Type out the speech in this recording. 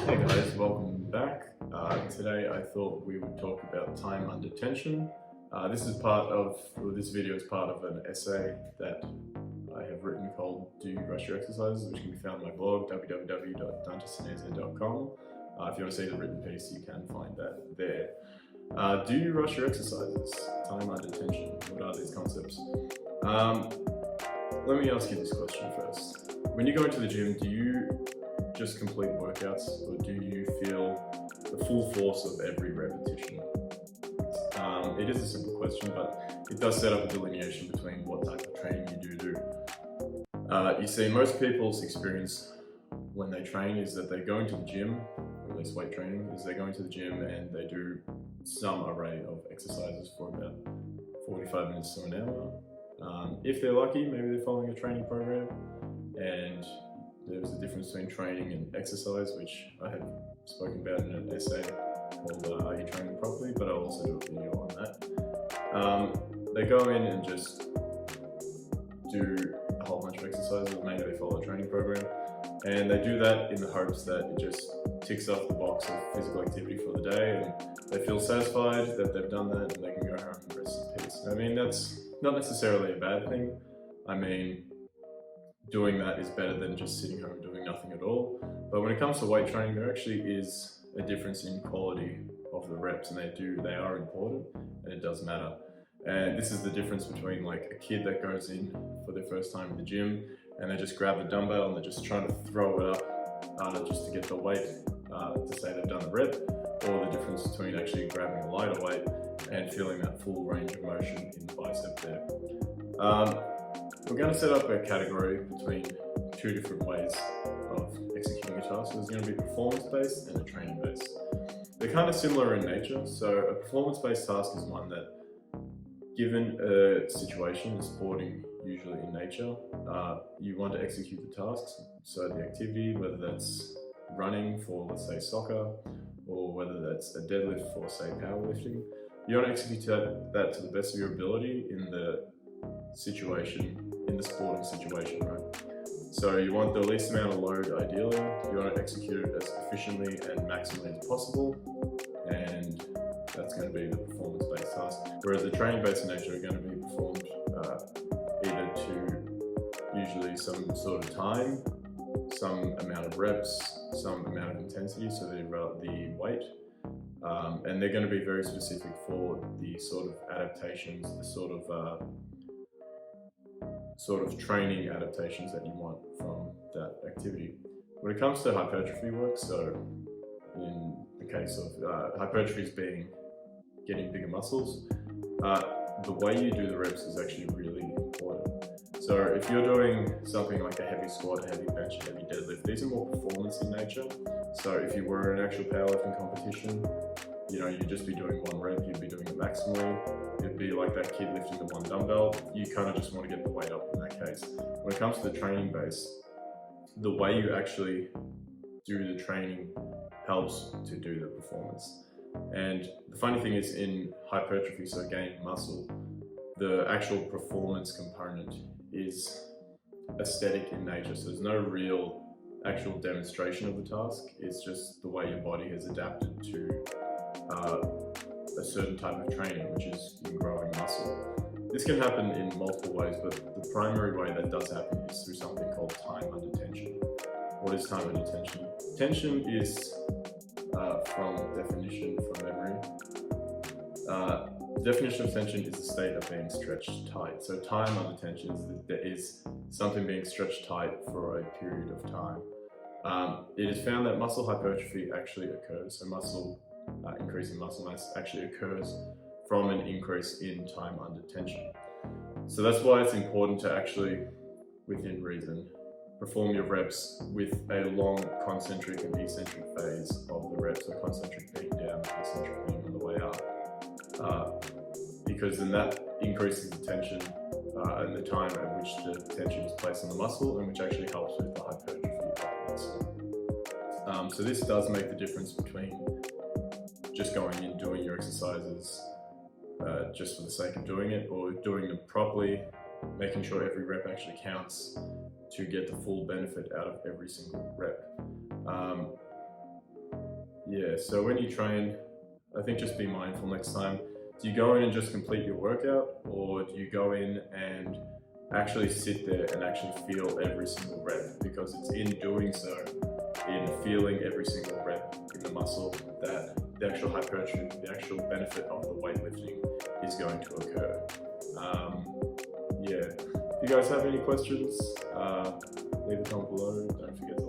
Hey guys, welcome back. Today I thought we would talk about time under tension. This video is part of an essay that I have written called Do You Rush Your Exercises, which can be found on my blog, www.dantesinese.com. If you want to see the written piece, you can find that there. Do you rush your exercises? Time under tension. What are these concepts? Let me ask you this question first. When you go into the gym, do you just complete workouts, or do you feel the full force of every repetition? It is a simple question, but it does set up a delineation between what type of training you do. You see, most people's experience when they train is that they go into the gym, or at least weight training, is they go into the gym and they do some array of exercises for about 45 minutes to an hour. If they're lucky, maybe they're following a training program, and there's a difference between training and exercise, which I have spoken about in an essay called Are You Training Properly? But I'll also do a video on that. They go in and just do a whole bunch of exercises, or maybe they follow a training program, and they do that in the hopes that it just ticks off the box of physical activity for the day, and they feel satisfied that they've done that and they can go home and rest in peace. I mean, that's not necessarily a bad thing. I mean, doing that is better than just sitting home doing nothing at all. But when it comes to weight training, there actually is a difference in quality of the reps, and they are important, and it does matter. And this is the difference between like a kid that goes in for their first time in the gym and they just grab the dumbbell and they're just trying to throw it up just to get the weight to say they've done the rep, or the difference between actually grabbing a lighter weight and feeling that full range of motion in the bicep there. We're going to set up a category between two different ways of executing a task. So there's going to be performance-based and a training-based. They're kind of similar in nature. So a performance-based task is one that, given a situation, a sporting usually in nature, you want to execute the tasks. So the activity, whether that's running for, let's say, soccer, or whether that's a deadlift for, say, powerlifting, you want to execute that to the best of your ability in the situation, in the sporting situation, right? So you want the least amount of load ideally, you want to execute it as efficiently and maximally as possible, and that's going to be the performance-based task. Whereas the training-based nature are going to be performed either to usually some sort of time, some amount of reps, some amount of intensity, so the weight, and they're going to be very specific for the sort of adaptations, the sort of training adaptations that you want from that activity. When it comes to hypertrophy work, so in the case of hypertrophy being getting bigger muscles, the way you do the reps is actually really important. So if you're doing something like a heavy squat, a heavy bench, a heavy deadlift, these are more performance in nature. So if you were in an actual powerlifting competition, you know, you'd just be doing one rep, you'd be doing it maximally. It'd be like that kid lifting the one dumbbell. You kind of just want to get the weight up in that case. When it comes to the training base, the way you actually do the training helps to do the performance. And the funny thing is, in hypertrophy, so gaining muscle, the actual performance component is aesthetic in nature. So there's no real actual demonstration of the task. It's just the way your body has adapted to a certain type of training, which is in growing muscle. This can happen in multiple ways, but the primary way that does happen is through something called time under tension. What is time under tension? Tension is, from definition from memory, the definition of tension is a state of being stretched tight. So time under tension is something being stretched tight for a period of time. It is found that muscle hypertrophy actually occurs, so increasing muscle mass actually occurs from an increase in time under tension. So that's why it's important to actually, within reason, perform your reps with a long concentric and eccentric phase of the reps, so concentric being down, eccentric being on the way up, because then that increases the tension and the time at which the tension is placed on the muscle, and which actually helps with the hypertrophy of the muscle. So this does make the difference between just going in doing your exercises just for the sake of doing it, or doing them properly, making sure every rep actually counts to get the full benefit out of every single rep. Yeah, so when you train, I think just be mindful next time. Do you go in and just complete your workout, or do you go in and actually sit there and actually feel every single rep? Because it's in doing so, in feeling every single rep in the muscle, that the actual hypertrophy, the actual benefit of the weightlifting is going to occur. Yeah, if you guys have any questions, leave a comment below. Don't forget to